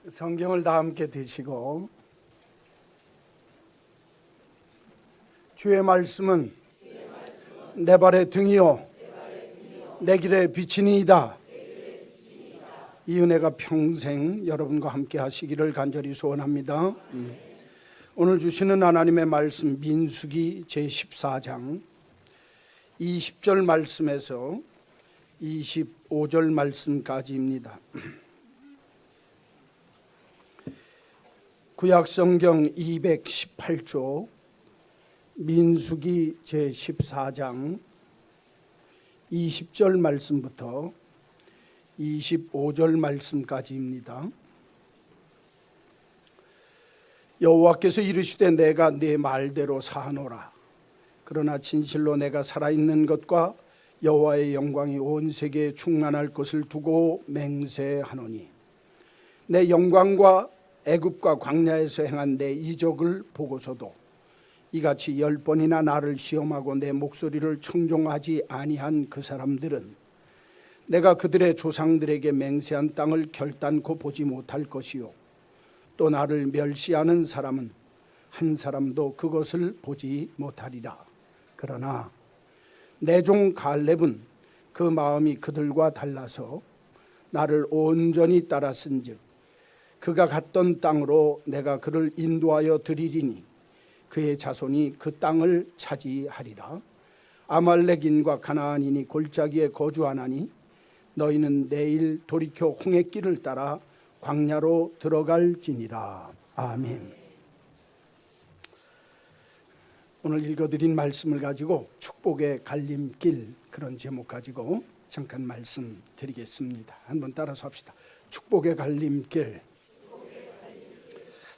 성경을 다 함께 드시고 주의 말씀은 내 발의 등이요 내 길의 빛이니이다. 이 은혜가 평생 여러분과 함께 하시기를 간절히 소원합니다. 오늘 주시는 하나님의 말씀 민수기 제14장 20절 말씀에서 25절 말씀까지입니다. 구약성경 218조 민수기 제14장 20절 말씀부터 25절 말씀까지입니다. 여호와께서 이르시되 내가 네 말대로 사하노라. 그러나 진실로 내가 살아있는 것과 여호와의 영광이 온 세계에 충만할 것을 두고 맹세하노니 내 영광과 애굽과 광야에서 행한 내 이적을 보고서도 이같이 10번이나 나를 시험하고 내 목소리를 청종하지 아니한 그 사람들은 내가 그들의 조상들에게 맹세한 땅을 결단코 보지 못할 것이요 또 나를 멸시하는 사람은 한 사람도 그것을 보지 못하리라. 그러나 내 종 갈렙은 그 마음이 그들과 달라서 나를 온전히 따랐은즉 그가 갔던 땅으로 내가 그를 인도하여 드리리니 그의 자손이 그 땅을 차지하리라. 아말렉인과 가나안인이 골짜기에 거주하나니 너희는 내일 돌이켜 홍해길을 따라 광야로 들어갈지니라. 아멘. 오늘 읽어드린 말씀을 가지고 축복의 갈림길, 그런 제목 가지고 잠깐 말씀드리겠습니다. 한번 따라서 합시다. 축복의 갈림길.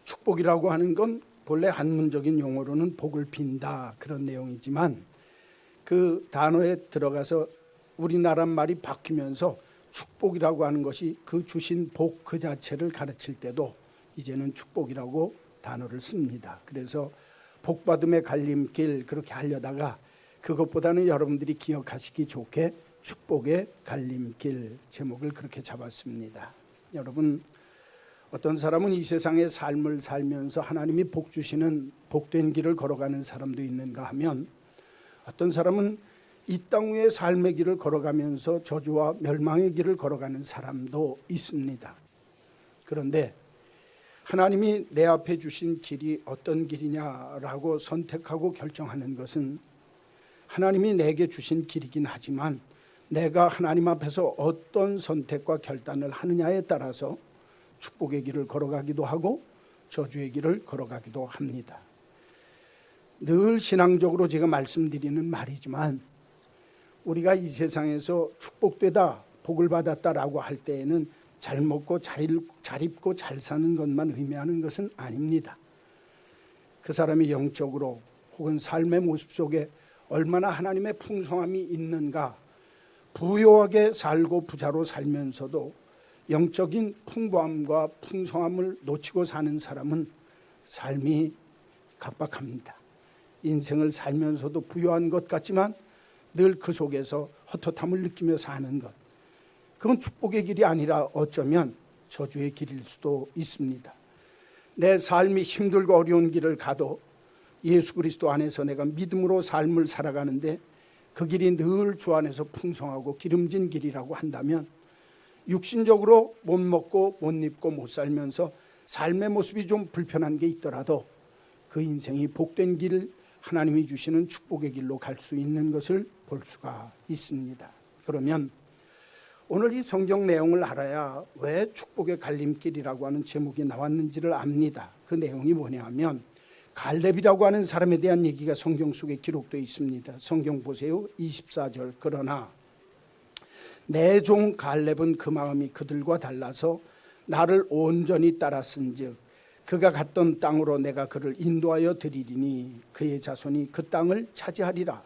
축복이라고 하는 건 본래 한문적인 용어로는 복을 빈다, 그런 내용이지만 그 단어에 들어가서 우리나라 말이 바뀌면서 축복이라고 하는 것이 그 주신 복 그 자체를 가르칠 때도 이제는 축복이라고 단어를 씁니다. 그래서 복받음의 갈림길 그렇게 하려다가 그것보다는 여러분들이 기억하시기 좋게 축복의 갈림길 제목을 그렇게 잡았습니다. 여러분, 어떤 사람은 이 세상의 삶을 살면서 하나님이 복 주시는 복된 길을 걸어가는 사람도 있는가 하면 어떤 사람은 이 땅 위의 삶의 길을 걸어가면서 저주와 멸망의 길을 걸어가는 사람도 있습니다. 그런데 하나님이 내 앞에 주신 길이 어떤 길이냐라고 선택하고 결정하는 것은 하나님이 내게 주신 길이긴 하지만 내가 하나님 앞에서 어떤 선택과 결단을 하느냐에 따라서 축복의 길을 걸어가기도 하고 저주의 길을 걸어가기도 합니다. 늘 신앙적으로 제가 말씀드리는 말이지만 우리가 이 세상에서 축복되다, 복을 받았다라고 할 때에는 잘 먹고 잘 입고 잘 사는 것만 의미하는 것은 아닙니다. 그 사람이 영적으로 혹은 삶의 모습 속에 얼마나 하나님의 풍성함이 있는가, 부유하게 살고 부자로 살면서도 영적인 풍부함과 풍성함을 놓치고 사는 사람은 삶이 각박합니다. 인생을 살면서도 부유한 것 같지만 늘 그 속에서 헛헛함을 느끼며 사는 것, 그건 축복의 길이 아니라 어쩌면 저주의 길일 수도 있습니다. 내 삶이 힘들고 어려운 길을 가도 예수 그리스도 안에서 내가 믿음으로 삶을 살아가는데 그 길이 늘 주 안에서 풍성하고 기름진 길이라고 한다면 육신적으로 못 먹고 못 입고 못 살면서 삶의 모습이 좀 불편한 게 있더라도 그 인생이 복된 길, 하나님이 주시는 축복의 길로 갈 수 있는 것을 볼 수가 있습니다. 그러면 오늘 이 성경 내용을 알아야 왜 축복의 갈림길이라고 하는 제목이 나왔는지를 압니다. 그 내용이 뭐냐 하면 갈렙이라고 하는 사람에 대한 얘기가 성경 속에 기록되어 있습니다. 성경 보세요. 24절. 그러나 내 종 갈렙은 그 마음이 그들과 달라서 나를 온전히 따랐은즉 그가 갔던 땅으로 내가 그를 인도하여 드리리니 그의 자손이 그 땅을 차지하리라.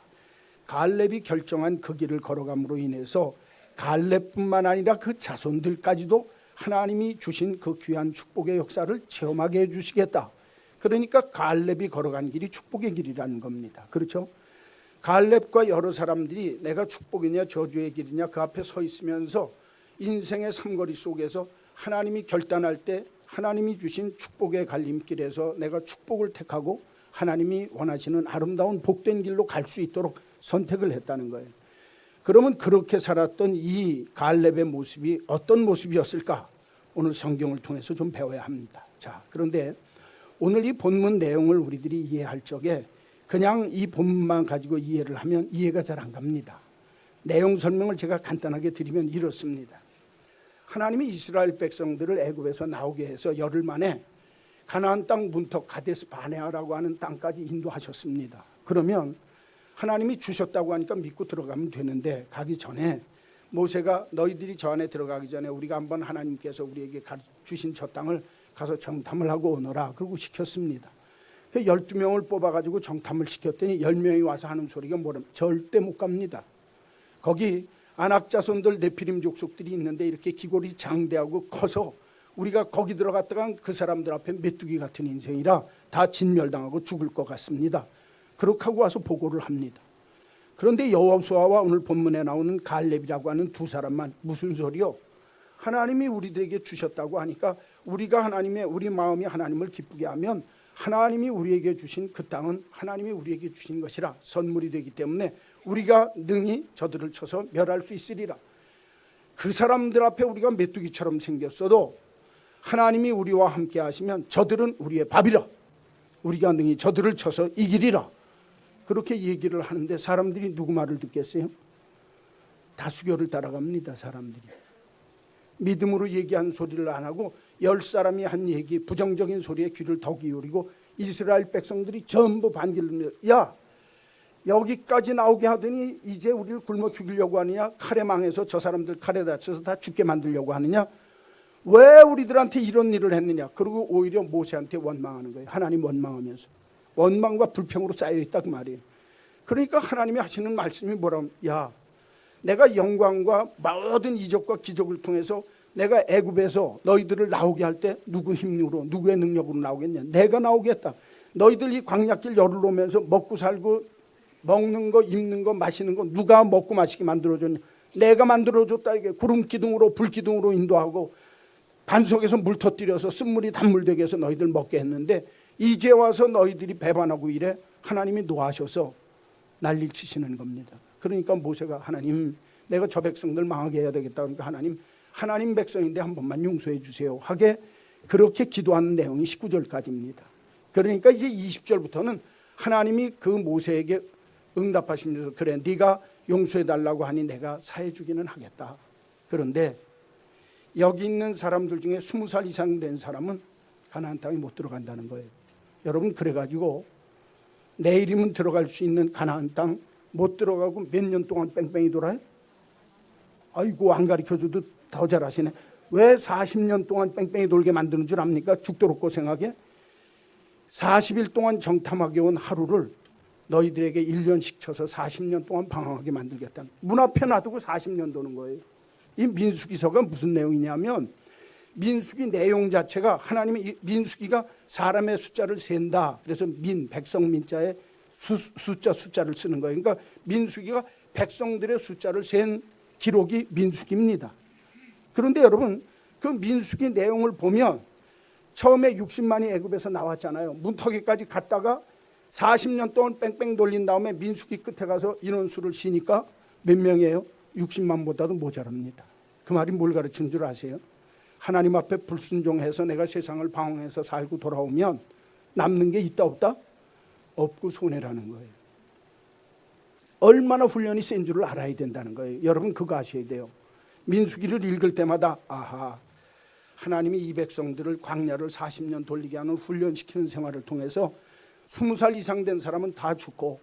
갈렙이 결정한 그 길을 걸어감으로 인해서 갈렙뿐만 아니라 그 자손들까지도 하나님이 주신 그 귀한 축복의 역사를 체험하게 해주시겠다. 그러니까 갈렙이 걸어간 길이 축복의 길이라는 겁니다. 그렇죠? 갈렙과 여러 사람들이 내가 축복이냐 저주의 길이냐 그 앞에 서 있으면서 인생의 삼거리 속에서 하나님이 결단할 때 하나님이 주신 축복의 갈림길에서 내가 축복을 택하고 하나님이 원하시는 아름다운 복된 길로 갈 수 있도록 선택을 했다는 거예요. 그러면 그렇게 살았던 이 갈렙의 모습이 어떤 모습이었을까? 오늘 성경을 통해서 좀 배워야 합니다. 자, 그런데 오늘 이 본문 내용을 우리들이 이해할 적에 그냥 이 본문만 가지고 이해를 하면 이해가 잘 안 갑니다. 내용 설명을 제가 간단하게 드리면 이렇습니다. 하나님이 이스라엘 백성들을 애굽에서 나오게 해서 열흘 만에 가나안 땅 문턱 가데스 바네아라고 하는 땅까지 인도하셨습니다. 그러면 하나님이 주셨다고 하니까 믿고 들어가면 되는데 가기 전에 모세가 너희들이 저 안에 들어가기 전에 우리가 한번 하나님께서 우리에게 주신 저 땅을 가서 정탐을 하고 오너라 그러고 시켰습니다. 12명을 뽑아가지고 정탐을 시켰더니 10명이 와서 하는 소리가 뭐냐면 절대 못 갑니다. 거기 아낙 자손들 네피림 족속들이 있는데 이렇게 기골이 장대하고 커서 우리가 거기 들어갔다간 그 사람들 앞에 메뚜기 같은 인생이라 다 진멸당하고 죽을 것 같습니다. 그렇게 하고 와서 보고를 합니다. 그런데 여호수아와 오늘 본문에 나오는 갈렙이라고 하는 두 사람만 무슨 소리요? 하나님이 우리들에게 주셨다고 하니까 우리가 우리 마음이 하나님을 기쁘게 하면 하나님이 우리에게 주신 그 땅은 하나님이 우리에게 주신 것이라 선물이 되기 때문에 우리가 능히 저들을 쳐서 멸할 수 있으리라. 그 사람들 앞에 우리가 메뚜기처럼 생겼어도 하나님이 우리와 함께 하시면 저들은 우리의 밥이라. 우리가 능히 저들을 쳐서 이기리라. 그렇게 얘기를 하는데 사람들이 누구 말을 듣겠어요? 다수결을 따라갑니다. 사람들이. 믿음으로 얘기한 소리를 안 하고 10사람이 한 얘기 부정적인 소리에 귀를 더 기울이고 이스라엘 백성들이 전부 반기를 야 여기까지 나오게 하더니 이제 우리를 굶어 죽이려고 하느냐? 칼에 망해서 저 사람들 칼에 다쳐서 다 죽게 만들려고 하느냐? 왜 우리들한테 이런 일을 했느냐? 그리고 오히려 모세한테 원망하는 거예요. 하나님 원망하면서 원망과 불평으로 쌓여있다 그 말이에요. 그러니까 하나님이 하시는 말씀이 뭐라면 야 내가 영광과 모든 이적과 기적을 통해서 내가 애굽에서 너희들을 나오게 할 때 누구 힘으로 누구의 능력으로 나오겠냐? 내가 나오겠다. 너희들 이 광야길 열흘 오면서 먹고 살고 먹는 거 입는 거 마시는 거 누가 먹고 마시게 만들어줬냐? 내가 만들어줬다. 이게 구름 기둥으로 불 기둥으로 인도하고 반석에서 물 터뜨려서 쓴물이 단물되게 해서 너희들 먹게 했는데 이제 와서 너희들이 배반하고 이래 하나님이 노하셔서 난리를 치시는 겁니다. 그러니까 모세가 하나님 내가 저 백성들 망하게 해야 되겠다. 그러니까 하나님 백성인데 한 번만 용서해 주세요 하게 그렇게 기도하는 내용이 19절까지입니다. 그러니까 이제 20절부터는 하나님이 그 모세에게 응답하시면서 그래 네가 용서해 달라고 하니 내가 사해 주기는 하겠다. 그런데 여기 있는 사람들 중에 20살 이상 된 사람은 가나안 땅에 못 들어간다는 거예요. 여러분 그래가지고 내일이면 들어갈 수 있는 가나안 땅 못 들어가고 몇 년 동안 뺑뺑이 돌아요? 아이고 안 가르쳐줘도 더 잘하시네. 왜 40년 동안 뺑뺑이 돌게 만드는 줄 압니까? 죽도록 고생하게. 40일 동안 정탐하게 온 하루를 너희들에게 1년씩 쳐서 40년 동안 방황하게 만들겠다는. 문 앞에 놔두고 40년 도는 거예요. 이 민수기서가 무슨 내용이냐면 민수기 내용 자체가 하나님이 민수기가 사람의 숫자를 센다. 그래서 백성 민자에 숫자를 쓰는 거예요. 그러니까 민수기가 백성들의 숫자를 센 기록이 민수기입니다. 그런데 여러분 그 민수기 내용을 보면 처음에 60만이 애굽에서 나왔잖아요. 문턱에까지 갔다가 40년 동안 뺑뺑 돌린 다음에 민수기 끝에 가서 인원수를 쉬니까 몇 명이에요? 60만보다도 모자랍니다. 그 말이 뭘 가르치는 줄 아세요? 하나님 앞에 불순종해서 내가 세상을 방황해서 살고 돌아오면 남는 게 있다 없다? 없고 손해라는 거예요. 얼마나 훈련이 센 줄을 알아야 된다는 거예요. 여러분 그거 아셔야 돼요. 민수기를 읽을 때마다 아하 하나님이 이 백성들을 광야를 40년 돌리게 하는 훈련시키는 생활을 통해서 20살 이상 된 사람은 다 죽고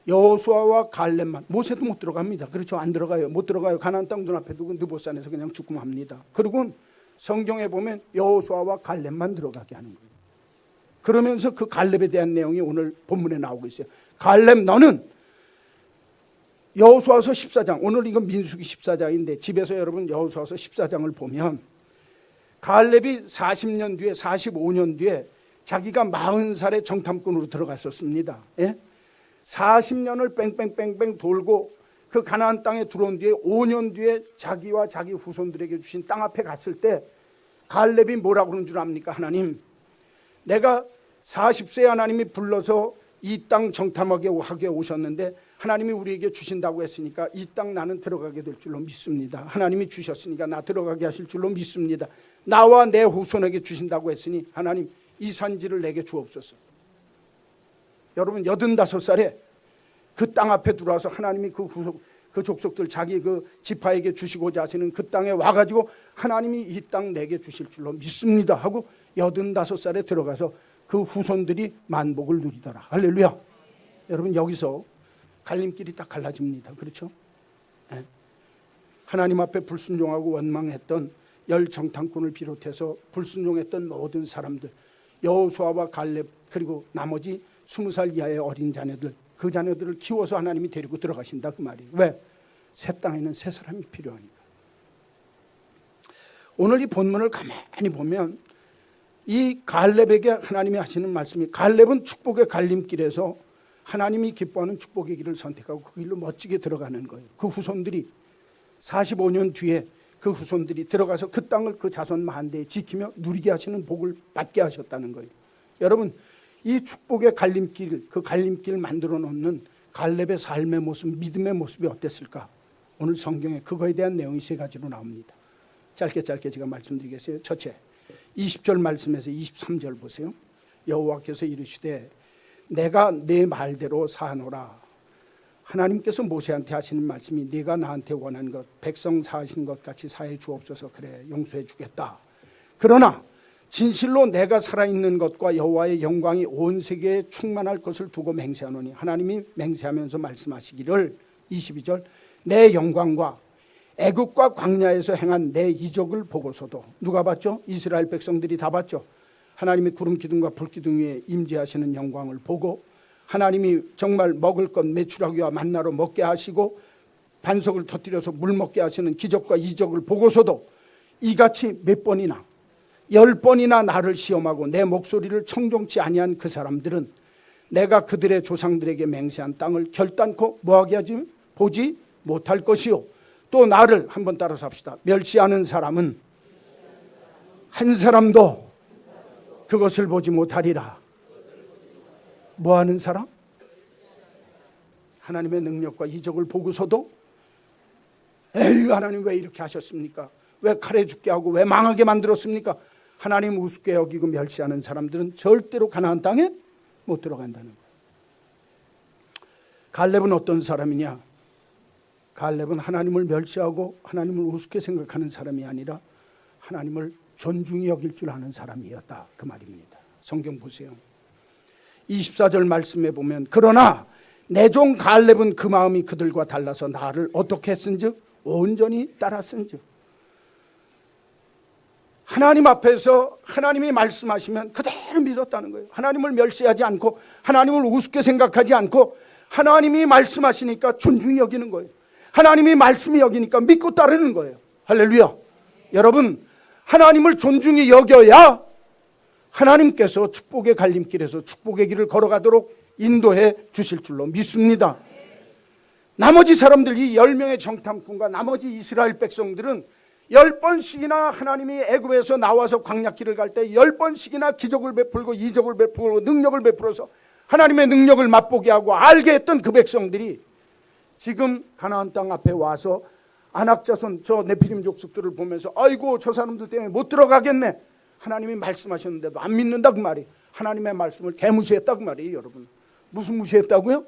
여호수아와 갈렙만 모세도 못 들어갑니다. 그렇죠? 안 들어가요. 못 들어가요. 가나안 땅 눈앞에 두고 느보산에서 그냥 죽고 맙니다. 그리고 성경에 보면 여호수아와 갈렙만 들어가게 하는 거예요. 그러면서 그 갈렙에 대한 내용이 오늘 본문에 나오고 있어요. 갈렙 너는 여호수아서 14장 오늘 이건 민수기 14장인데 집에서 여러분 여호수아서 14장을 보면 갈렙이 40년 뒤에 45년 뒤에 자기가 40살에 정탐꾼으로 들어갔었습니다. 예? 40년을 뺑뺑뺑뺑 돌고 그 가나안 땅에 들어온 뒤에 5년 뒤에 자기와 자기 후손들에게 주신 땅 앞에 갔을 때 갈렙이 뭐라고 그러는 줄 압니까? 하나님, 내가 40세에 하나님이 불러서 이 땅 정탐하게 하게 오셨는데 하나님이 우리에게 주신다고 했으니까 이 땅 나는 들어가게 될 줄로 믿습니다. 하나님이 주셨으니까 나 들어가게 하실 줄로 믿습니다. 나와 내 후손에게 주신다고 했으니 하나님 이 산지를 내게 주옵소서. 여러분 85살에 그 땅 앞에 들어와서 하나님이 그 족속들 자기 그 지파에게 주시고자 하시는 그 땅에 와가지고 하나님이 이 땅 내게 주실 줄로 믿습니다 하고 85살에 들어가서 그 후손들이 만복을 누리더라. 할렐루야. 여러분 여기서 갈림길이 딱 갈라집니다. 그렇죠? 네. 하나님 앞에 불순종하고 원망했던 열 정탐꾼을 비롯해서 불순종했던 모든 사람들, 여호수아와 갈렙 그리고 나머지 20살 이하의 어린 자녀들, 그 자녀들을 키워서 하나님이 데리고 들어가신다 그 말이에요. 왜? 새 땅에는 새 사람이 필요하니까. 오늘 이 본문을 가만히 보면 이 갈렙에게 하나님이 하시는 말씀이, 갈렙은 축복의 갈림길에서 하나님이 기뻐하는 축복의 길을 선택하고 그 길로 멋지게 들어가는 거예요. 그 후손들이 45년 뒤에 그 후손들이 들어가서 그 땅을 그 자손 만대에 지키며 누리게 하시는 복을 받게 하셨다는 거예요. 여러분 이 축복의 갈림길, 그 갈림길 만들어 놓는 갈렙의 삶의 모습, 믿음의 모습이 어땠을까? 오늘 성경에 그거에 대한 내용이 세 가지로 나옵니다. 짧게 제가 말씀드리겠어요. 첫째, 20절 말씀에서 23절 보세요. 여호와께서 이르시되 내가 내 말대로 사하노라. 하나님께서 모세한테 하시는 말씀이 네가 나한테 원한 것, 백성 사하신 것 같이 사해 주옵소서. 그래 용서해 주겠다. 그러나 진실로 내가 살아있는 것과 여호와의 영광이 온 세계에 충만할 것을 두고 맹세하노니, 하나님이 맹세하면서 말씀하시기를 22절 내 영광과 애굽과 광야에서 행한 내 이적을 보고서도, 누가 봤죠? 이스라엘 백성들이 다 봤죠. 하나님이 구름 기둥과 불 기둥 위에 임재하시는 영광을 보고 하나님이 정말 먹을 것 메추라기와 만나로 먹게 하시고 반석을 터뜨려서 물 먹게 하시는 기적과 이적을 보고서도 이같이 몇 번이나 10번이나 나를 시험하고 내 목소리를 청종치 아니한 그 사람들은 내가 그들의 조상들에게 맹세한 땅을 결단코 뭐하게 하지 보지 못할 것이요, 또 나를 한번 따라서 합시다. 멸시하는 사람은 한 사람도 그것을 보지 못하리라. 뭐하는 사람? 하나님의 능력과 이적을 보고서도 에이 하나님 왜 이렇게 하셨습니까? 왜 칼에 죽게 하고 왜 망하게 만들었습니까? 하나님 우습게 여기고 멸시하는 사람들은 절대로 가나안 땅에 못 들어간다는 거예요. 갈렙은 어떤 사람이냐? 갈렙은 하나님을 멸시하고 하나님을 우습게 생각하는 사람이 아니라 하나님을 존중히 여길 줄 아는 사람이었다 그 말입니다. 성경 보세요. 24절 말씀에 보면 그러나 내 종 갈렙은 그 마음이 그들과 달라서 나를 어떻게 했은즉 온전히 따랐은즉. 하나님 앞에서 하나님이 말씀하시면 그대로 믿었다는 거예요. 하나님을 멸시하지 않고 하나님을 우습게 생각하지 않고 하나님이 말씀하시니까 존중히 여기는 거예요. 하나님이 말씀이 여기니까 믿고 따르는 거예요. 할렐루야. 여러분 하나님을 존중히 여겨야 하나님께서 축복의 갈림길에서 축복의 길을 걸어가도록 인도해 주실 줄로 믿습니다. 나머지 사람들, 이 10명의 정탐꾼과 나머지 이스라엘 백성들은 10번씩이나 하나님이 애굽에서 나와서 광야길을 갈 때 10번씩이나 기적을 베풀고 이적을 베풀고 능력을 베풀어서 하나님의 능력을 맛보게 하고 알게 했던 그 백성들이 지금 가나안 땅 앞에 와서 안악자손 저 네피림 족속들을 보면서 아이고 저 사람들 때문에 못 들어가겠네. 하나님이 말씀하셨는데도 안 믿는다 그 말이에요. 하나님의 말씀을 개무시했다 그 말이에요. 여러분 무슨 무시했다고요?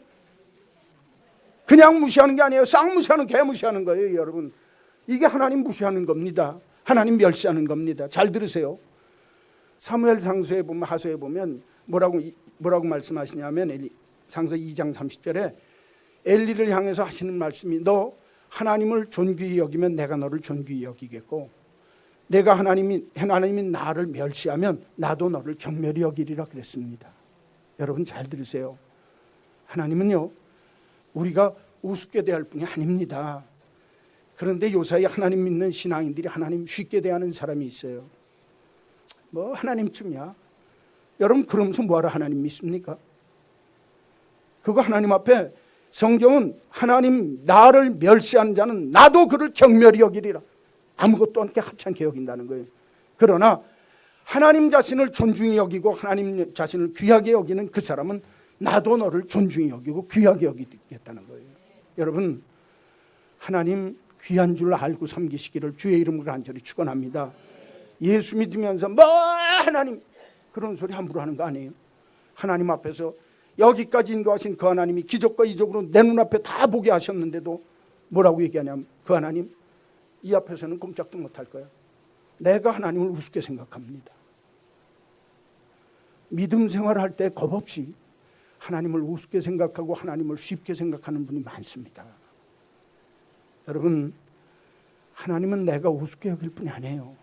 그냥 무시하는 게 아니에요. 쌍무시하는, 개무시하는 거예요. 여러분 이게 하나님 무시하는 겁니다. 하나님 멸시하는 겁니다. 잘 들으세요. 사무엘 상서에 보면, 하서에 보면 뭐라고 말씀하시냐면 상서 2장 30절에 엘리를 향해서 하시는 말씀이 너 하나님을 존귀히 여기면 내가 너를 존귀히 여기겠고 내가 하나님이 나를 멸시하면 나도 너를 경멸히 여기리라 그랬습니다. 여러분 잘 들으세요. 하나님은요 우리가 우습게 대할 뿐이 아닙니다. 그런데 요사이 하나님 믿는 신앙인들이 하나님 쉽게 대하는 사람이 있어요. 뭐 하나님쯤이야. 여러분 그러면서 뭐하러 하나님 믿습니까? 그거 하나님 앞에 성경은 하나님 나를 멸시하는 자는 나도 그를 경멸히 여기리라. 아무것도 않게 하찮게 여긴다는 거예요. 그러나 하나님 자신을 존중히 여기고 하나님 자신을 귀하게 여기는 그 사람은 나도 너를 존중히 여기고 귀하게 여기겠다는 거예요. 여러분, 하나님 귀한 줄 알고 섬기시기를 주의 이름으로 간절히 축원합니다. 예수 믿으면서 뭐 하나님 그런 소리 함부로 하는 거 아니에요. 하나님 앞에서 여기까지 인도하신 그 하나님이 기적과 이적으로 내 눈앞에 다 보게 하셨는데도 뭐라고 얘기하냐면 그 하나님 이 앞에서는 꼼짝도 못할 거야. 내가 하나님을 우습게 생각합니다. 믿음 생활할 때 겁없이 하나님을 우습게 생각하고 하나님을 쉽게 생각하는 분이 많습니다. 여러분, 하나님은 내가 우습게 여길 뿐이 아니에요.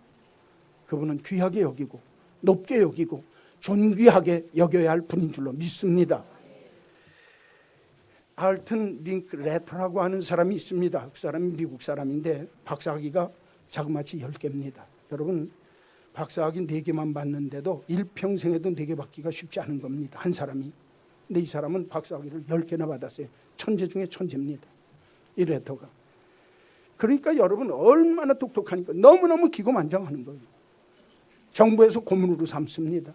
그분은 귀하게 여기고 높게 여기고 존귀하게 여겨야 할 분인 줄로 믿습니다. 알튼 링크레터라고 하는 사람이 있습니다. 그 사람이 미국 사람인데 박사학위가 자그마치 10개입니다. 여러분, 박사학위 4개만 받는데도 일평생에도 4개 받기가 쉽지 않은 겁니다. 한 사람이. 근데 이 사람은 박사학위를 10개나 받았어요. 천재 중에 천재입니다. 이 레터가. 그러니까 여러분 얼마나 똑똑하니까 너무너무 기고만장하는 거예요. 정부에서 고문으로 삼습니다.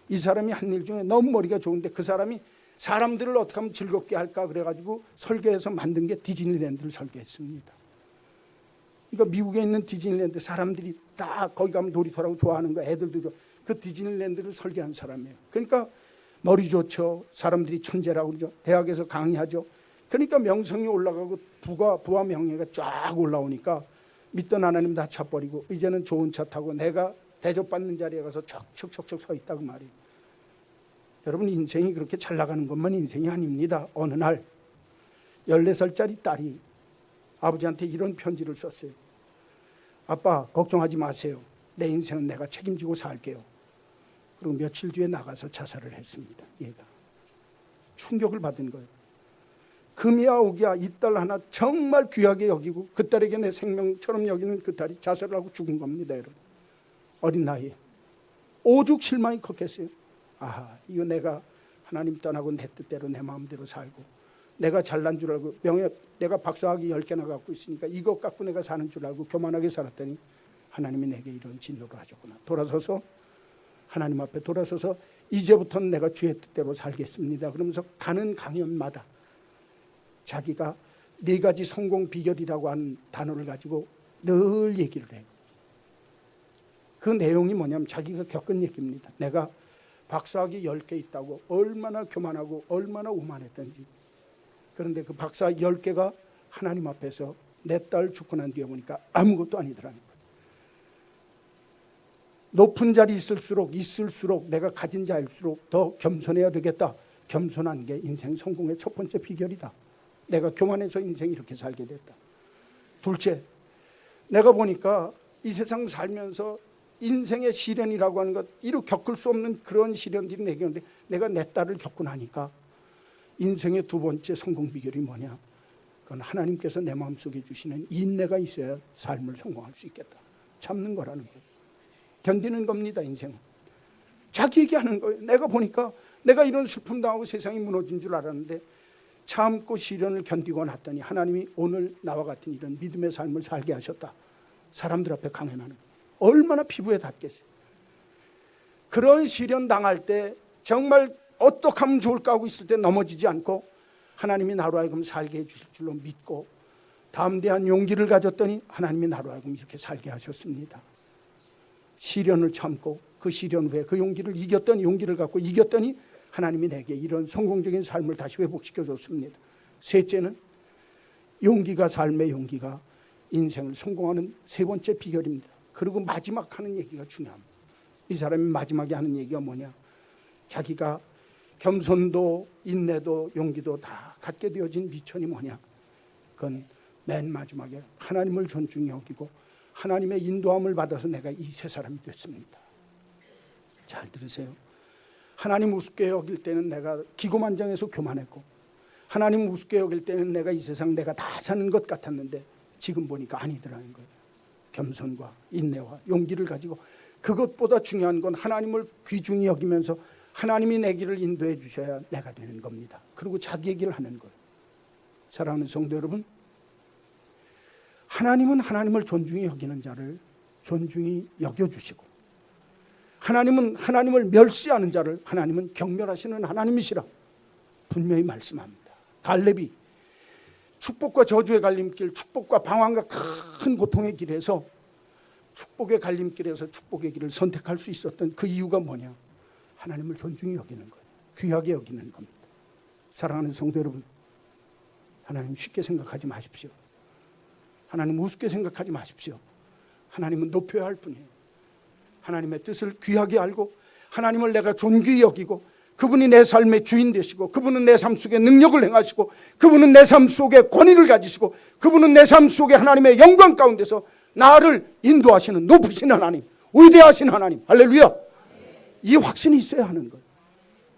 이 사람이 한 일 중에 너무 머리가 좋은데 그 사람이 사람들을 어떻게 하면 즐겁게 할까 그래가지고 설계해서 만든 게 디즈니랜드를 설계했습니다. 그러니까 미국에 있는 디즈니랜드 사람들이 다 거기 가면 놀이터라고 좋아하는 거 애들도 좋아. 그 디즈니랜드를 설계한 사람이에요. 그러니까 머리 좋죠. 사람들이 천재라고 그러죠. 대학에서 강의하죠. 그러니까 명성이 올라가고 부와 명예가 쫙 올라오니까 믿던 하나님 다 쳐버리고 이제는 좋은 차 타고 내가 대접받는 자리에 가서 척척척척 서 있다고 말이에요. 여러분, 인생이 그렇게 잘 나가는 것만 인생이 아닙니다. 어느 날 14살짜리 딸이 아버지한테 이런 편지를 썼어요. 아빠, 걱정하지 마세요. 내 인생은 내가 책임지고 살게요. 그리고 며칠 뒤에 나가서 자살을 했습니다. 얘가 충격을 받은 거예요. 금이야 오기야 이 딸 하나 정말 귀하게 여기고 그 딸에게 내 생명처럼 여기는 그 딸이 자살을 하고 죽은 겁니다. 여러분, 어린 나이에 오죽 실망이 컸겠어요. 아하, 이거 내가 하나님 떠나고 내 뜻대로 내 마음대로 살고 내가 잘난 줄 알고 내가 박사학위 10개나 갖고 있으니까 이것 갖고 내가 사는 줄 알고 교만하게 살았더니 하나님이 내게 이런 진노를 하셨구나. 돌아서서 하나님 앞에 돌아서서 이제부터는 내가 주의 뜻대로 살겠습니다. 그러면서 가는 강연마다 자기가 4가지 성공 비결이라고 하는 단어를 가지고 늘 얘기를 해요. 그 내용이 뭐냐면 자기가 겪은 얘기입니다. 내가 박사학위 10개 있다고 얼마나 교만하고 얼마나 오만했던지. 그런데 그 박사 10개가 하나님 앞에서 내 딸 죽고 난 뒤에 보니까 아무것도 아니더라는 거예요. 높은 자리 있을수록 내가 가진 자일수록 더 겸손해야 되겠다. 겸손한 게 인생 성공의 첫 번째 비결이다. 내가 교만해서 인생이 이렇게 살게 됐다. 둘째, 내가 보니까 이 세상 살면서 인생의 시련이라고 하는 것, 이루 겪을 수 없는 그런 시련들이 내게 오는데 내가 내 딸을 겪고 나니까 인생의 2번째 성공 비결이 뭐냐? 그건 하나님께서 내 마음속에 주시는 인내가 있어야 삶을 성공할 수 있겠다. 참는 거라는 거예요. 견디는 겁니다, 인생은. 자기 얘기하는 거예요. 내가 보니까 내가 이런 슬픔 당하고 세상이 무너진 줄 알았는데 참고 시련을 견디고 났더니 하나님이 오늘 나와 같은 이런 믿음의 삶을 살게 하셨다. 사람들 앞에 강연하는 거예요. 얼마나 피부에 닿겠어요. 그런 시련 당할 때 정말 어떻게 하면 좋을까 하고 있을 때 넘어지지 않고 하나님이 나로 하여금 살게 해주실 줄로 믿고 담대한 용기를 가졌더니 하나님이 나로 하여금 이렇게 살게 하셨습니다. 시련을 참고 그 시련 후에 그 용기를 이겼더니 용기를 갖고 이겼더니 하나님이 내게 이런 성공적인 삶을 다시 회복시켜줬습니다. 셋째는 용기가 삶의 용기가 인생을 성공하는 3번째 비결입니다. 그리고 마지막 하는 얘기가 중요합니다. 이 사람이 마지막에 하는 얘기가 뭐냐? 자기가 겸손도 인내도 용기도 다 갖게 되어진 미천이 뭐냐? 그건 맨 마지막에 하나님을 존중히 여기고 하나님의 인도함을 받아서 내가 이 세 사람이 됐습니다. 잘 들으세요. 하나님 우습게 여길 때는 내가 기고만장해서 교만했고 하나님 우습게 여길 때는 내가 이 세상 내가 다 사는 것 같았는데 지금 보니까 아니더라는 거예요. 겸손과 인내와 용기를 가지고 그것보다 중요한 건 하나님을 귀중히 여기면서 하나님이 내 길을 인도해 주셔야 내가 되는 겁니다. 그리고 자기 얘기를 하는 거예요. 사랑하는 성도 여러분, 하나님은 하나님을 존중히 여기는 자를 존중히 여겨주시고 하나님은 하나님을 멸시하는 자를 하나님은 경멸하시는 하나님이시라 분명히 말씀합니다. 갈렙이 축복과 저주의 갈림길, 축복과 방황과 큰 고통의 길에서 축복의 갈림길에서 축복의 길을 선택할 수 있었던 그 이유가 뭐냐? 하나님을 존중히 여기는 거예요. 귀하게 여기는 겁니다. 사랑하는 성도 여러분, 하나님 쉽게 생각하지 마십시오. 하나님 우습게 생각하지 마십시오. 하나님은 높여야 할 분이에요. 하나님의 뜻을 귀하게 알고 하나님을 내가 존귀히 여기고 그분이 내 삶의 주인 되시고 그분은 내 삶 속에 능력을 행하시고 그분은 내 삶 속에 권위를 가지시고 그분은 내 삶 속에 하나님의 영광 가운데서 나를 인도하시는 높으신 하나님, 위대하신 하나님, 할렐루야. 이 확신이 있어야 하는 거예요.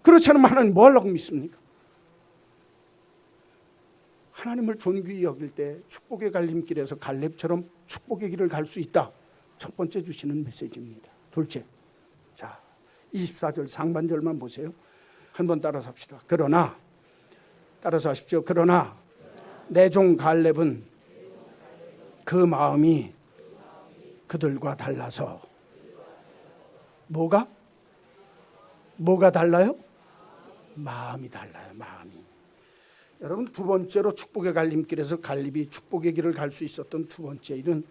그렇지 않으면 하나님 뭐 하려고 믿습니까? 하나님을 존귀히 여길 때 축복의 갈림길에서 갈렙처럼 축복의 길을 갈 수 있다. 첫 번째 주시는 메시지입니다. 둘째, 자 24절 상반절만 보세요. 한번 따라서 합시다. 그러나, 따라서 하십시오. 그러나 내 종 갈렙은 그 마음이 그들과 달라서 뭐가 달라요? 마음이 달라요. 마음이. 여러분, 두 번째로 축복의 갈림길에서 갈렙이 축복의 길을 갈 수 있었던 두 번째 일은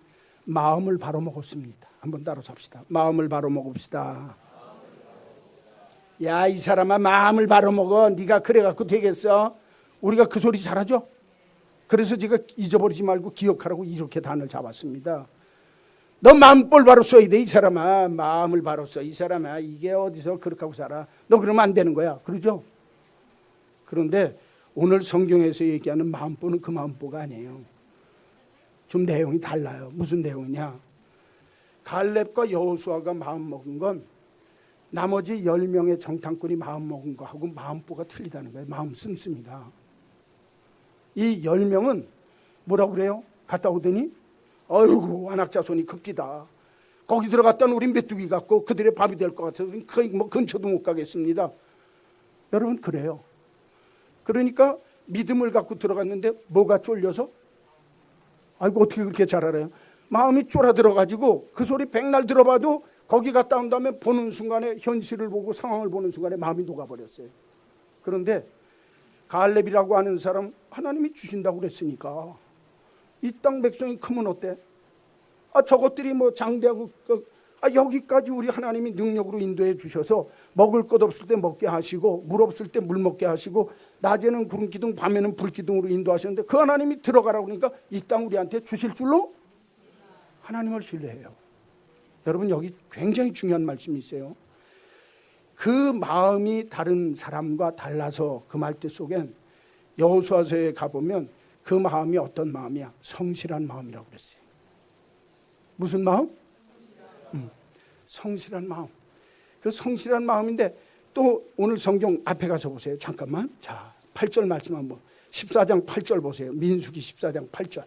마음을 바로 먹었습니다. 한번 따라서 합시다. 마음을 바로 먹읍시다. 야, 이 사람아, 마음을 바로 먹어. 네가 그래갖고 되겠어? 우리가 그 소리 잘하죠? 그래서 제가 잊어버리지 말고 기억하라고 이렇게 단을 잡았습니다. 너 마음볼 바로 써야 돼. 이 사람아, 마음을 바로 써. 이 사람아, 이게 어디서 그렇게 하고 살아? 너 그러면 안 되는 거야. 그러죠? 그런데 오늘 성경에서 얘기하는 마음보는 그 마음보가 아니에요. 좀 내용이 달라요. 무슨 내용이냐? 갈렙과 여호수아가 마음 먹은 건 나머지 10명의 정탐꾼이 마음 먹은 거하고 마음보가 틀리다는 거예요. 마음 씀씀이가. 이 10명은 뭐라고 그래요? 갔다 오더니 어이구, 안악자손이 급기다. 거기 들어갔다는 우린 메뚜기 같고 그들의 밥이 될 것 같아서 우린 거의 뭐 근처도 못 가겠습니다. 여러분, 그래요. 그러니까 믿음을 갖고 들어갔는데 뭐가 쫄려서? 아이고, 어떻게 그렇게 잘 알아요? 마음이 쫄아들어가지고 그 소리 백날 들어봐도 거기 갔다 온 다음에 보는 순간에 현실을 보고 상황을 보는 순간에 마음이 녹아버렸어요. 그런데 갈렙이라고 하는 사람 하나님이 주신다고 그랬으니까 이 땅 백성이 크면 어때? 저것들이 뭐 장대하고 여기까지 우리 하나님이 능력으로 인도해 주셔서 먹을 것 없을 때 먹게 하시고 물 없을 때 물 먹게 하시고 낮에는 구름 기둥 밤에는 불 기둥으로 인도하셨는데 그 하나님이 들어가라고 그러니까 이 땅 우리한테 주실 줄로 하나님을 신뢰해요. 여러분, 여기 굉장히 중요한 말씀이 있어요. 그 마음이 다른 사람과 달라서 그 말뜻 속엔 여호수아서에 가보면 그 마음이 어떤 마음이야? 성실한 마음이라고 그랬어요. 무슨 마음? 성실한 마음. 그 성실한 마음인데 또 오늘 성경 앞에 가서 보세요. 잠깐만. 자, 8절 말씀 한번. 14장 8절 보세요. 민수기 14장 8절.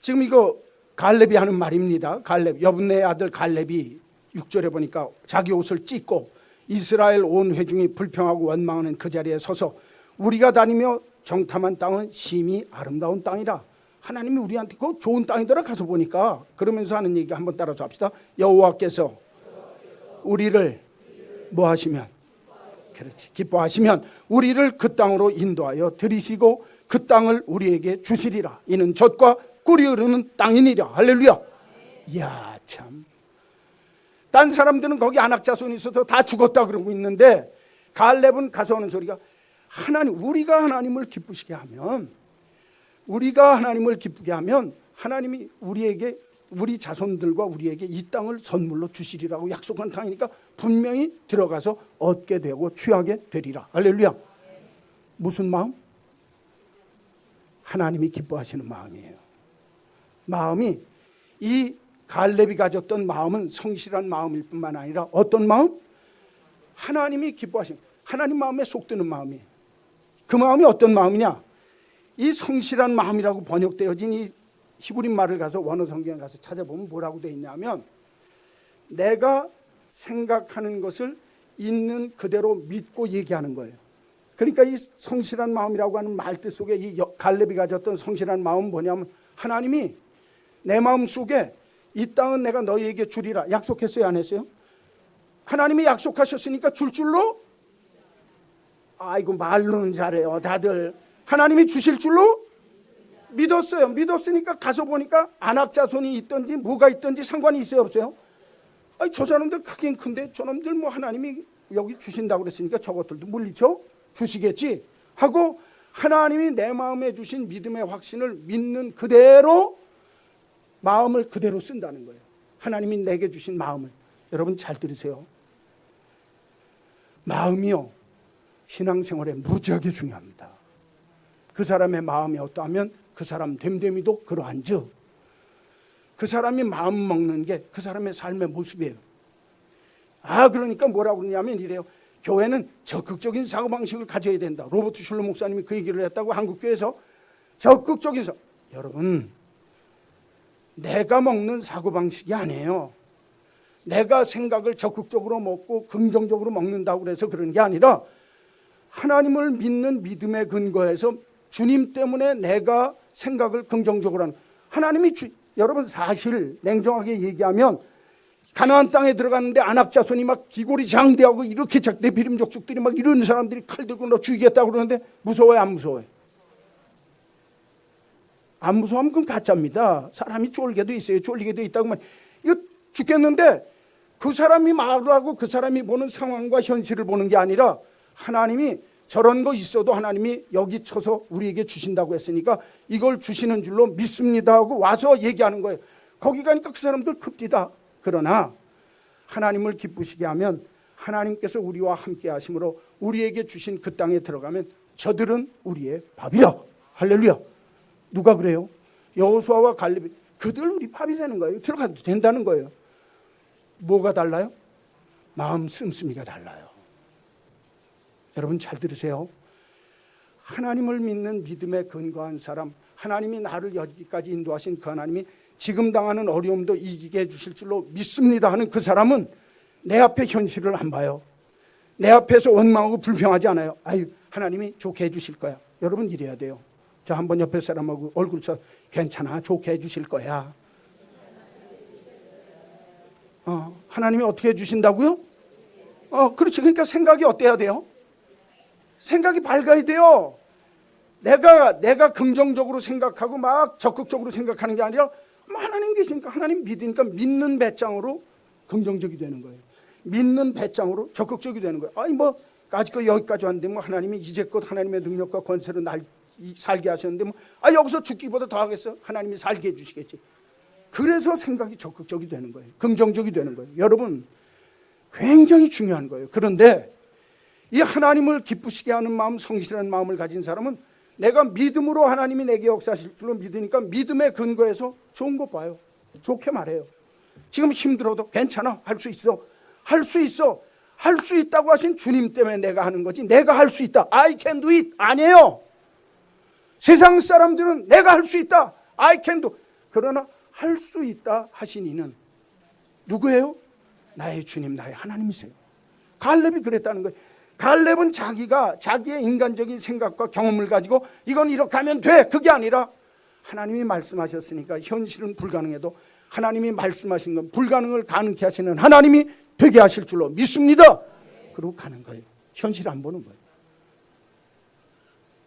지금 이거 갈렙이 하는 말입니다. 갈렙, 여분네의 아들 갈렙이 6절에 보니까 자기 옷을 찢고 이스라엘 온 회중이 불평하고 원망하는 그 자리에 서서 우리가 다니며 정탐한 땅은 심히 아름다운 땅이라. 하나님이 우리한테 그 좋은 땅이더라. 가서 보니까. 그러면서 하는 얘기 한번 따라서 합시다. 여호와께서 우리를 뭐 하시면? 그렇지, 기뻐하시면 우리를 그 땅으로 인도하여 들이시고 그 땅을 우리에게 주시리라. 이는 젖과 꿀이 흐르는 땅이니라. 할렐루야. 이야, 참. 딴 사람들은 거기 안악자손이 있어서 다 죽었다 그러고 있는데 갈렙은 가서 하는 소리가 하나님, 우리가 하나님을 기쁘시게 하면, 우리가 하나님을 기쁘게 하면 하나님이 우리에게, 우리 자손들과 우리에게 이 땅을 선물로 주시리라고 약속한 땅이니까 분명히 들어가서 얻게 되고 취하게 되리라. 할렐루야. 무슨 마음? 하나님이 기뻐하시는 마음이에요. 마음이, 이 갈렙이 가졌던 마음은 성실한 마음일 뿐만 아니라 어떤 마음? 하나님이 기뻐하시는, 하나님 마음에 속 드는 마음이에요. 그 마음이 어떤 마음이냐? 이 성실한 마음이라고 번역되어진 이 히브리 말을 가서 원어 성경에 가서 찾아보면 뭐라고 되어 있냐면 내가 생각하는 것을 있는 그대로 믿고 얘기하는 거예요. 그러니까 이 성실한 마음이라고 하는 말뜻 속에 이 갈렙이 가졌던 성실한 마음은 뭐냐면 하나님이 내 마음 속에 이 땅은 내가 너희에게 주리라 약속했어요, 안 했어요? 하나님이 약속하셨으니까 줄 줄로? 아이고 말로는 잘해요 다들. 하나님이 주실 줄로 믿었어요. 믿었으니까 가서 보니까 안악자손이 있든지 뭐가 있든지 상관이 있어요, 없어요? 아니, 저 사람들 크긴 큰데 저놈들 뭐 하나님이 여기 주신다고 그랬으니까 저것들도 물리쳐 주시겠지 하고 하나님이 내 마음에 주신 믿음의 확신을 믿는 그대로 마음을 그대로 쓴다는 거예요. 하나님이 내게 주신 마음을. 여러분 잘 들으세요. 마음이요, 신앙생활에 무지하게 중요합니다. 그 사람의 마음이 어떠하면 그 사람 됨됨이도 그러한즉 그 사람이 마음 먹는 게 그 사람의 삶의 모습이에요. 그러니까 뭐라고 그러냐면 이래요. 교회는 적극적인 사고방식을 가져야 된다. 로버트 슐러 목사님이 그 얘기를 했다고 한국교회에서. 적극적인 여러분, 내가 먹는 사고방식이 아니에요. 내가 생각을 적극적으로 먹고 긍정적으로 먹는다고 그래서 그런 게 아니라 하나님을 믿는 믿음의 근거에서 주님 때문에 내가 생각을 긍정적으로 하는 하나님이 여러분 사실 냉정하게 얘기하면 가나안 땅에 들어갔는데 안악자손이 막 기골이 장대하고 이렇게 작대 비림족속들이 막 이런 사람들이 칼 들고 너 죽이겠다고 그러는데 무서워요, 안 무서워요? 안 무서워하면 그건 가짜입니다. 사람이 쫄게 돼 있어요. 쫄리게 돼 있다고 말. 이거 죽겠는데 그 사람이 말을 하고 그 사람이 보는 상황과 현실을 보는 게 아니라 하나님이 저런 거 있어도 하나님이 여기 쳐서 우리에게 주신다고 했으니까 이걸 주시는 줄로 믿습니다 하고 와서 얘기하는 거예요. 거기 가니까 그 사람들 급디다. 그러나 하나님을 기쁘시게 하면 하나님께서 우리와 함께 하심으로 우리에게 주신 그 땅에 들어가면 저들은 우리의 밥이라. 할렐루야. 누가 그래요? 여호수아와 갈렙이 그들 우리 밥이라는 거예요. 들어가도 된다는 거예요. 뭐가 달라요? 마음 씀씀이가 달라요. 여러분 잘 들으세요. 하나님을 믿는 믿음에 근거한 사람, 하나님이 나를 여기까지 인도하신 그 하나님이 지금 당하는 어려움도 이기게 해주실 줄로 믿습니다 하는 그 사람은 내 앞에 현실을 안 봐요. 내 앞에서 원망하고 불평하지 않아요. 하나님이 좋게 해주실 거야. 여러분 이래야 돼요. 자, 한번 옆에 사람하고 얼굴 쳐. 괜찮아, 좋게 해주실 거야. 하나님이 어떻게 해주신다고요? 그렇지. 그러니까 생각이 어때야 돼요? 생각이 밝아야 돼요. 내가 긍정적으로 생각하고 막 적극적으로 생각하는 게 아니라 하나님 계시니까 하나님 믿으니까 믿는 배짱으로 긍정적이 되는 거예요. 믿는 배짱으로 적극적이 되는 거예요. 아직껏 여기까지 왔는데 하나님이 이제껏 하나님의 능력과 권세로 날 살게 하셨는데 여기서 죽기보다 더 하겠어? 하나님이 살게 해주시겠지. 그래서 생각이 적극적이 되는 거예요. 긍정적이 되는 거예요. 여러분 굉장히 중요한 거예요. 그런데 이 하나님을 기쁘시게 하는 마음, 성실한 마음을 가진 사람은 내가 믿음으로 하나님이 내게 역사하실 줄로 믿으니까 믿음의 근거에서 좋은 거 봐요. 좋게 말해요. 지금 힘들어도 괜찮아, 할 수 있어. 할 수 있어. 할 수 있다고 하신 주님 때문에 내가 하는 거지 내가 할 수 있다, I can do it 아니에요. 세상 사람들은 내가 할 수 있다, I can do. 그러나 할 수 있다 하신 이는 누구예요? 나의 주님, 나의 하나님이세요. 갈렙이 그랬다는 거예요. 갈렙은 자기의 인간적인 생각과 경험을 가지고 이건 이렇게 하면 돼, 그게 아니라 하나님이 말씀하셨으니까 현실은 불가능해도 하나님이 말씀하신 건 불가능을 가능케 하시는 하나님이 되게 하실 줄로 믿습니다. 그러고 가는 거예요. 현실 안 보는 거예요.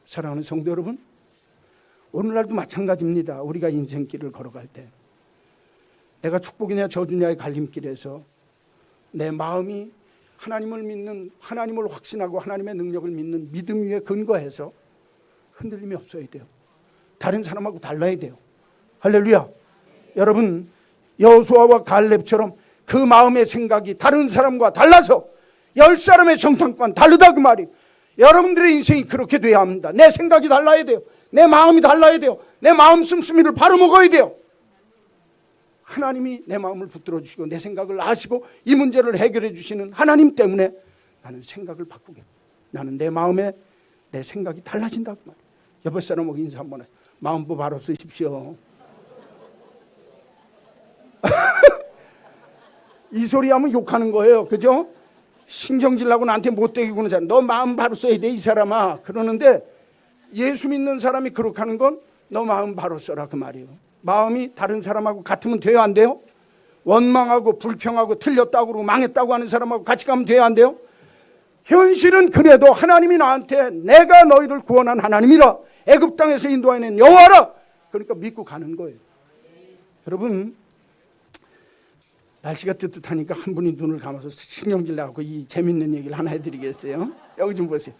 사랑하는 성도 여러분, 오늘날도 마찬가지입니다. 우리가 인생길을 걸어갈 때 내가 축복이냐 저주냐의 갈림길에서 내 마음이 하나님을 믿는, 하나님을 확신하고 하나님의 능력을 믿는 믿음 위에 근거해서 흔들림이 없어야 돼요. 다른 사람하고 달라야 돼요. 할렐루야. 여러분 여호수아와 갈렙처럼 그 마음의 생각이 다른 사람과 달라서 10사람의 정탐관 다르다 그 말이에요. 여러분들의 인생이 그렇게 돼야 합니다. 내 생각이 달라야 돼요. 내 마음이 달라야 돼요. 내 마음 씀씀이를 바로 먹어야 돼요. 하나님이 내 마음을 붙들어 주시고 내 생각을 아시고 이 문제를 해결해 주시는 하나님 때문에 나는 생각을 바꾸게, 나는 내 마음에 내 생각이 달라진다고 말이에요. 옆에 사람하고 인사 한번 하세요. 마음부 바로 쓰십시오. 이 소리 하면 욕하는 거예요. 그죠? 신경질나고 나한테 못되게 구는 사람, 너 마음 바로 써야 돼 이 사람아. 그러는데 예수 믿는 사람이 그렇게 하는 건 너 마음 바로 써라 그 말이에요. 마음이 다른 사람하고 같으면 돼요, 안 돼요? 원망하고 불평하고 틀렸다고 그러고 망했다고 하는 사람하고 같이 가면 돼야 안 돼요? 현실은 그래도 하나님이 나한테 내가 너희를 구원한 하나님이라, 애굽 땅에서 인도하는 여호와라, 그러니까 믿고 가는 거예요. 여러분, 날씨가 뜨뜻하니까 한 분이 눈을 감아서 신경질 나고 이 재밌는 얘기를 하나 해드리겠어요. 여기 좀 보세요.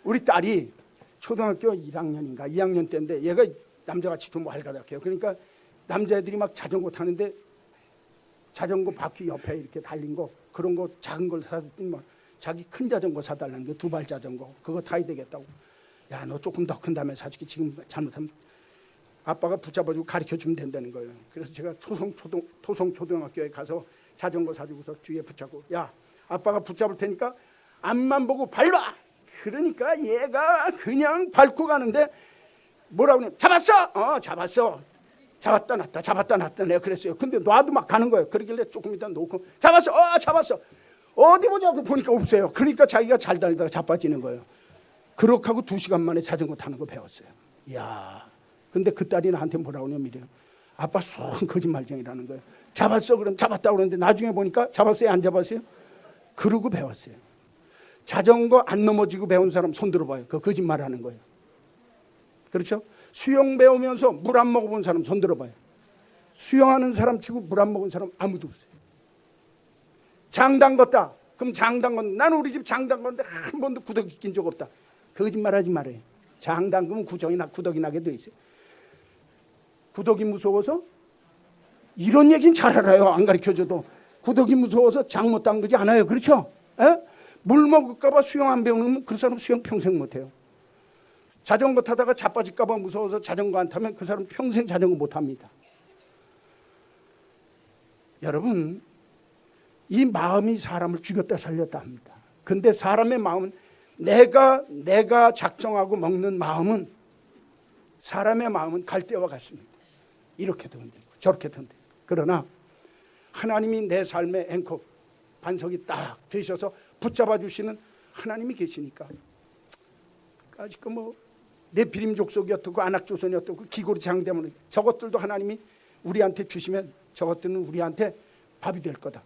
우리 딸이 초등학교 1학년인가 2학년 때인데, 얘가 남자같이 좀 활가닥해요. 그러니까 남자애들이 막 자전거 타는데 자전거 바퀴 옆에 이렇게 달린 거, 그런 거 작은 걸 사줬더니 막 자기 큰 자전거 사달라는 거, 2발 자전거, 그거 타야 되겠다고. 야, 너 조금 더 큰 다음에 사줄게. 지금 잘못하면 아빠가 붙잡아주고 가르쳐주면 된다는 거예요. 그래서 제가 토성초등학교에 가서 자전거 사주고서 뒤에 붙잡고, 야, 아빠가 붙잡을 테니까 앞만 보고 밟아. 그러니까 얘가 그냥 밟고 가는데 뭐라고 그러냐, 잡았어? 잡았어. 잡았다 놨다 잡았다 놨다 내가 그랬어요. 근데 놔도 막 가는 거예요. 그러길래 조금 이따 놓고 잡았어. 잡았어. 어디 보자고 보니까 없어요. 그러니까 자기가 잘 다니다가 자빠지는 거예요. 그렇게 하고 2시간 만에 자전거 타는 거 배웠어요. 이야. 근데 그 딸이 나한테 뭐라고 하냐면 이래요. 아빠 쏙 거짓말쟁이라는 거예요. 잡았어. 그럼 잡았다고 그러는데 나중에 보니까 잡았어요 안 잡았어요? 그러고 배웠어요. 자전거 안 넘어지고 배운 사람 손 들어봐요. 그거 거짓말하는 거예요. 그렇죠? 수영 배우면서 물 안 먹어본 사람 손 들어봐요. 수영하는 사람 치고 물 안 먹은 사람 아무도 없어요. 장 담궜다. 그럼 장 담궜, 나는 우리 집 장 담궜는데 한 번도 구더기 낀 적 없다. 거짓말하지 말아요. 장 담그면 구더기 나게 돼 있어요. 구더기 무서워서? 이런 얘기는 잘 알아요. 안 가르쳐줘도. 구더기 무서워서 장 못 담그지 않아요. 그렇죠? 에? 물 먹을까 봐 수영 안 배우면 그 사람 수영 평생 못 해요. 자전거 타다가 자빠질까 봐 무서워서 자전거 안 타면 그 사람 평생 자전거 못 합니다. 여러분, 이 마음이 사람을 죽였다 살렸다 합니다. 근데 사람의 마음은 내가 작정하고 먹는 마음은, 사람의 마음은 갈대와 같습니다. 이렇게도 흔들리고 저렇게도 흔들리고. 그러나 하나님이 내 삶의 앵커 반석이 딱 되셔서 붙잡아 주시는 하나님이 계시니까, 아직 네피림 족속이 어떻고 아낙조선이 어떻고 기고리 장대문, 저것들도 하나님이 우리한테 주시면 저것들은 우리한테 밥이 될 거다.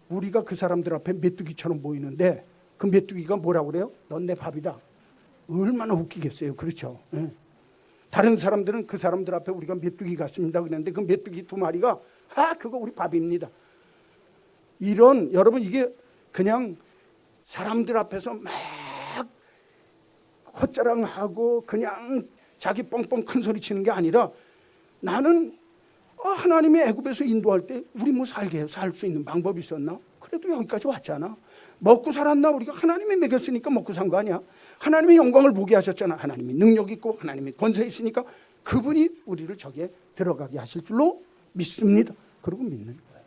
우리가 그 사람들 앞에 메뚜기처럼 보이는데 그 메뚜기가 뭐라고 그래요? 넌 내 밥이다. 얼마나 웃기겠어요. 그렇죠? 예. 다른 사람들은 그 사람들 앞에 우리가 메뚜기 같습니다 그랬는데 그 메뚜기 2마리가 그거 우리 밥입니다. 이런, 여러분, 이게 그냥 사람들 앞에서 막 헛자랑하고 그냥 자기 뻥뻥 큰 소리 치는 게 아니라, 나는 하나님이 애굽에서 인도할 때 우리 살 수 있는 방법이 있었나? 그래도 여기까지 왔잖아. 먹고 살았나? 우리가 하나님이 먹였으니까 먹고 산 거 아니야? 하나님이 영광을 보게 하셨잖아. 하나님이 능력 있고 하나님이 권세 있으니까 그분이 우리를 저기에 들어가게 하실 줄로 믿습니다. 그러고 믿는 거예요.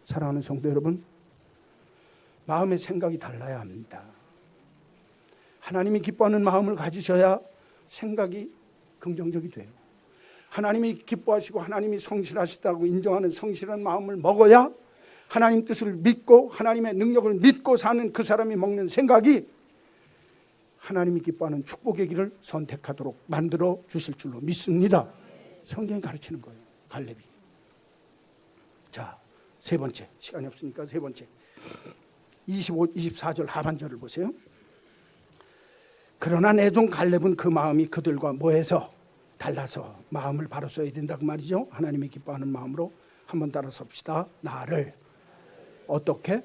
사랑하는 성도 여러분, 마음의 생각이 달라야 합니다. 하나님이 기뻐하는 마음을 가지셔야 생각이 긍정적이 돼요. 하나님이 기뻐하시고 하나님이 성실하시다고 인정하는 성실한 마음을 먹어야 하나님 뜻을 믿고 하나님의 능력을 믿고 사는 그 사람이 먹는 생각이 하나님이 기뻐하는 축복의 길을 선택하도록 만들어 주실 줄로 믿습니다. 성경이 가르치는 거예요. 갈렙이. 자, 세 번째, 시간이 없으니까 세 번째, 24절 하반절을 보세요. 그러나 내 종 갈렙은 그 마음이 그들과 뭐해서 달라서 마음을 바로 써야 된다 그 말이죠. 하나님이 기뻐하는 마음으로 한번 따라 섭시다. 나를 어떻게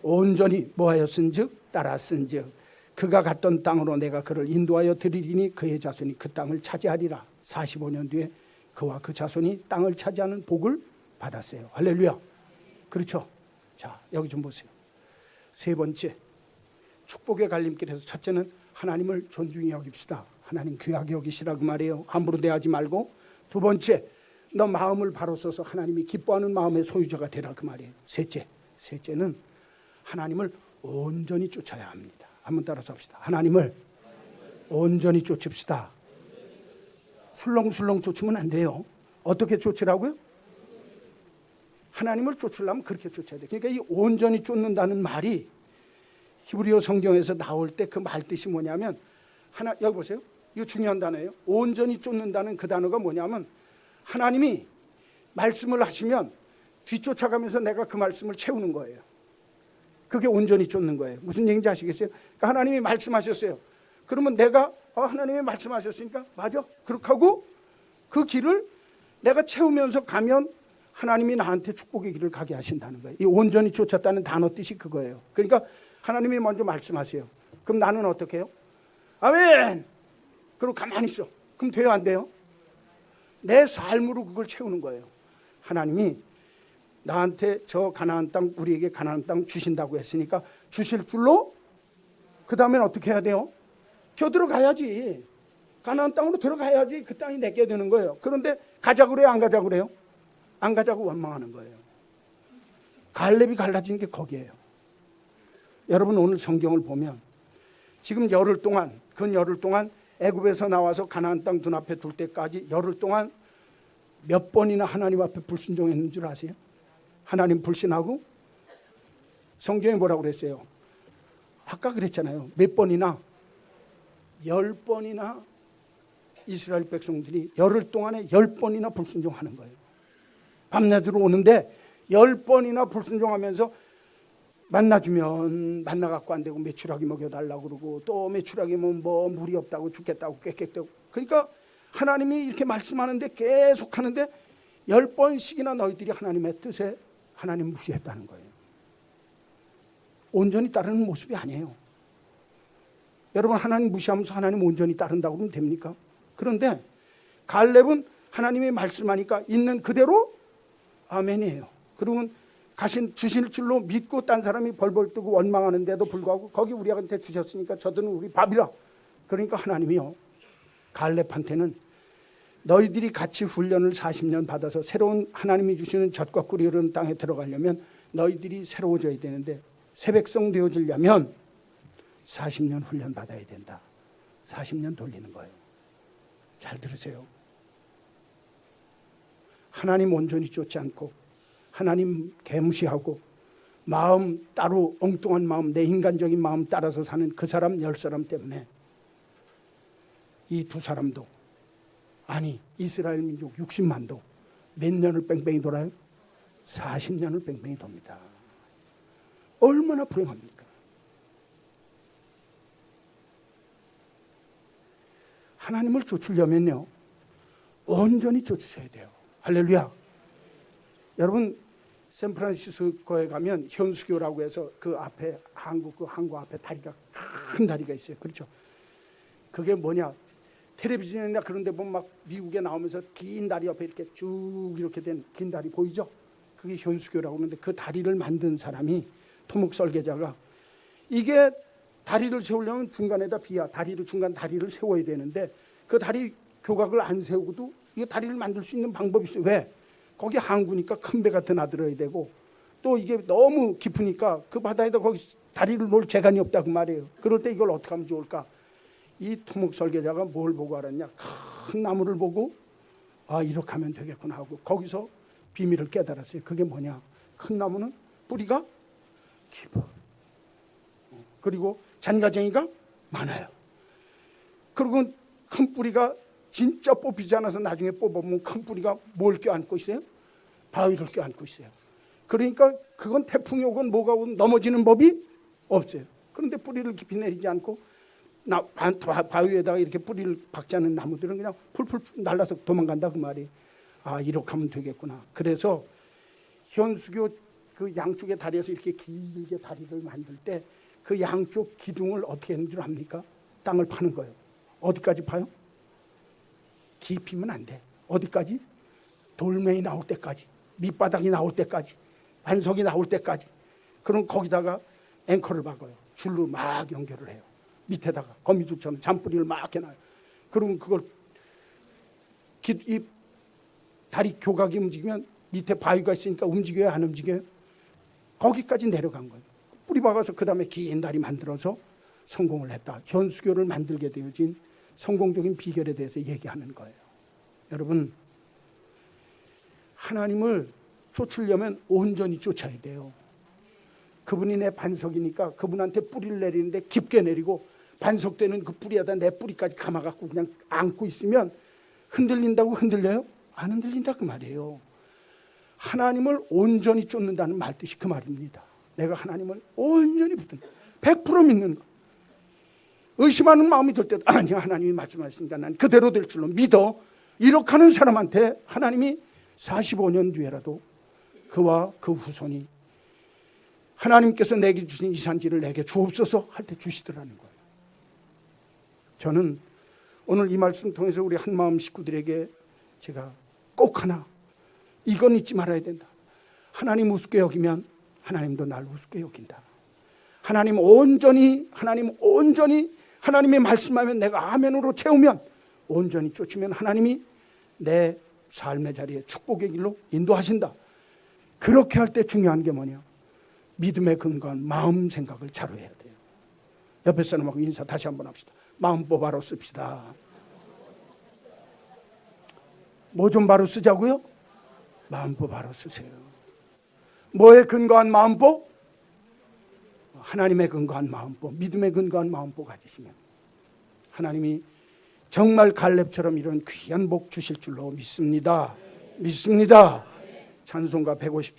온전히 뭐하였은즉 따랐은즉 그가 갔던 땅으로 내가 그를 인도하여 드리리니 그의 자손이 그 땅을 차지하리라. 45년 뒤에 그와 그 자손이 땅을 차지하는 복을 받았어요. 할렐루야. 그렇죠. 자, 여기 좀 보세요. 세 번째, 축복의 갈림길에서 첫째는 하나님을 존중히 여깁시다. 하나님 귀하게 여기시라 그 말이에요. 함부로 대하지 말고. 두 번째, 너 마음을 바로 써서 하나님이 기뻐하는 마음의 소유자가 되라 그 말이에요. 셋째는 하나님을 온전히 쫓아야 합니다. 한번 따라서 합시다. 하나님을 온전히 쫓읍시다. 술렁술렁 쫓으면 안 돼요. 어떻게 쫓으라고요? 하나님을 쫓으려면 그렇게 쫓아야 돼요. 그러니까 이 온전히 쫓는다는 말이 히브리어 성경에서 나올 때 그 말 뜻이 뭐냐면, 여기 보세요. 이거 중요한 단어예요. 온전히 쫓는다는 그 단어가 뭐냐면, 하나님이 말씀을 하시면 뒤쫓아가면서 내가 그 말씀을 채우는 거예요. 그게 온전히 쫓는 거예요. 무슨 얘기인지 아시겠어요? 그러니까 하나님이 말씀하셨어요. 그러면 내가 하나님이 말씀하셨으니까 맞아. 그렇게 하고 그 길을 내가 채우면서 가면 하나님이 나한테 축복의 길을 가게 하신다는 거예요. 이 온전히 쫓았다는 단어 뜻이 그거예요. 그러니까 하나님이 먼저 말씀하세요. 그럼 나는 어떻게 해요? 아멘. 그럼 가만히 있어. 그럼 돼요, 안 돼요? 내 삶으로 그걸 채우는 거예요. 하나님이 나한테 저 가나안 땅, 우리에게 가나안 땅 주신다고 했으니까 주실 줄로 그 다음엔 어떻게 해야 돼요? 들어가야지. 가나안 땅으로 들어가야지 그 땅이 내게 되는 거예요. 그런데 가자고 그래요, 안 가자고 그래요? 안 가자고 원망하는 거예요. 갈렙이 갈라진 게 거기에요. 여러분 오늘 성경을 보면 지금 열흘 동안 근 열흘 동안 애굽에서 나와서 가나안 땅 눈앞에 둘 때까지 열흘 동안 몇 번이나 하나님 앞에 불순종했는 줄 아세요? 하나님 불신하고 성경에 뭐라고 그랬어요? 아까 그랬잖아요. 몇 번이나 10번이나 이스라엘 백성들이 열흘 동안에 10번이나 불순종하는 거예요. 밤낮으로 오는데 10번이나 불순종하면서 만나주면 만나갖고 안 되고 메추라기 먹여달라고 그러고 또 메추라기면 뭐 물이 없다고 죽겠다고 꽥꽥대고 그러니까 하나님이 이렇게 말씀하는데 계속 하는데 10번씩이나 너희들이 하나님의 뜻에 하나님 무시했다는 거예요. 온전히 따르는 모습이 아니에요. 여러분 하나님 무시하면서 하나님 온전히 따른다고 그러면 됩니까? 그런데 갈렙은 하나님이 말씀하니까 있는 그대로 아멘이에요. 그러면 주실 줄로 믿고 딴 사람이 벌벌 뜨고 원망하는데도 불구하고 거기 우리한테 주셨으니까 저들은 우리 밥이라. 그러니까 하나님이요 갈렙한테는 너희들이 같이 훈련을 40년 받아서 새로운 하나님이 주시는 젖과 꿀이 흐르는 땅에 들어가려면 너희들이 새로워져야 되는데 새 백성 되어지려면 40년 훈련 받아야 된다. 40년 돌리는 거예요. 잘 들으세요. 하나님 온전히 쫓지 않고 하나님 개무시하고 마음 따로 엉뚱한 마음 내 인간적인 마음 따라서 사는 그 사람 10사람 때문에 이 두 사람도 아니 이스라엘 민족 60만도 몇 년을 뺑뺑이 돌아요? 40년을 뺑뺑이 돕니다. 얼마나 불행합니까? 하나님을 쫓으려면요 온전히 쫓으셔야 돼요. 할렐루야. 여러분 샌프란시스코에 가면 현수교라고 해서 그 앞에 항구 앞에 다리가 큰 다리가 있어요. 그렇죠? 그게 뭐냐? 텔레비전이나 그런 데 보면 막 미국에 나오면서 긴 다리 옆에 이렇게 쭉 이렇게 된 긴 다리 보이죠? 그게 현수교라고 하는데 그 다리를 만든 사람이 토목 설계자가 이게 다리를 세우려면 중간에다 중간 다리를 세워야 되는데 그 다리 교각을 안 세우고도 이 다리를 만들 수 있는 방법이 있어요. 왜? 거기 항구니까 큰 배가 드나들어야 되고 또 이게 너무 깊으니까 그 바다에다 거기 다리를 놓을 재간이 없다 그 말이에요. 그럴 때 이걸 어떻게 하면 좋을까? 이 토목 설계자가 뭘 보고 알았냐? 큰 나무를 보고 이렇게 하면 되겠구나 하고 거기서 비밀을 깨달았어요. 그게 뭐냐? 큰 나무는 뿌리가 깊어. 그리고 잔가쟁이가 많아요. 그리고 큰 뿌리가 진짜 뽑히지 않아서 나중에 뽑아보면 큰 뿌리가 뭘 껴안고 있어요? 바위를 껴안고 있어요. 그러니까 그건 태풍이 오건 뭐가 오건 넘어지는 법이 없어요. 그런데 뿌리를 깊이 내리지 않고 바위에다가 이렇게 뿌리를 박지 않은 나무들은 그냥 풀풀 날라서 도망간다 그 말이. 이렇게 하면 되겠구나. 그래서 현수교 그 양쪽의 다리에서 이렇게 길게 다리를 만들 때 그 양쪽 기둥을 어떻게 하는 줄 압니까? 땅을 파는 거예요. 어디까지 파요? 깊이면 안 돼. 어디까지? 돌멩이 나올 때까지, 밑바닥이 나올 때까지, 반석이 나올 때까지. 그럼 거기다가 앵커를 박아요. 줄로 막 연결을 해요. 밑에다가 거미줄처럼 잔뿌리를 막 해놔요. 그러면 그걸 이 다리 교각이 움직이면 밑에 바위가 있으니까 움직여요, 안 움직여요? 거기까지 내려간 거예요. 뿌리 박아서 그 다음에 긴 다리 만들어서 성공을 했다. 현수교를 만들게 되어진 성공적인 비결에 대해서 얘기하는 거예요. 여러분 하나님을 쫓으려면 온전히 쫓아야 돼요. 그분이 내 반석이니까 그분한테 뿌리를 내리는데 깊게 내리고 반석되는 그 뿌리에다 내 뿌리까지 감아갖고 그냥 안고 있으면 흔들린다고 흔들려요? 안 흔들린다 그 말이에요. 하나님을 온전히 쫓는다는 말 뜻이 그 말입니다. 내가 하나님을 온전히 붙든 100% 믿는 거. 의심하는 마음이 들 때도 아니 하나님이 말씀하시니까 난 그대로 될 줄로 믿어. 이렇게 하는 사람한테 하나님이 45년 뒤에라도 그와 그 후손이 하나님께서 내게 주신 이 산지를 내게 주옵소서 할 때 주시더라는 거예요. 저는 오늘 이 말씀 통해서 우리 한마음 식구들에게 제가 꼭 하나 이건 잊지 말아야 된다. 하나님 우습게 여기면 하나님도 날 우습게 여긴다. 하나님 온전히 하나님의 말씀하면 내가 아멘으로 채우면 온전히 쫓으면 하나님이 내 삶의 자리에 축복의 길로 인도하신다. 그렇게 할 때 중요한 게 뭐냐? 믿음에 근거한 마음 생각을 자루해야 돼요. 옆에 사람하고 인사 다시 한번 합시다. 마음 바로 씁시다. 뭐 좀 바로 쓰자고요? 마음법 바로 쓰세요. 뭐에 근거한 마음법? 하나님의 근거한 마음법, 믿음에 근거한 마음법 가지시면 하나님이 정말 갈렙처럼 이런 귀한 복 주실 줄로 믿습니다. 믿습니다. 찬송가 150장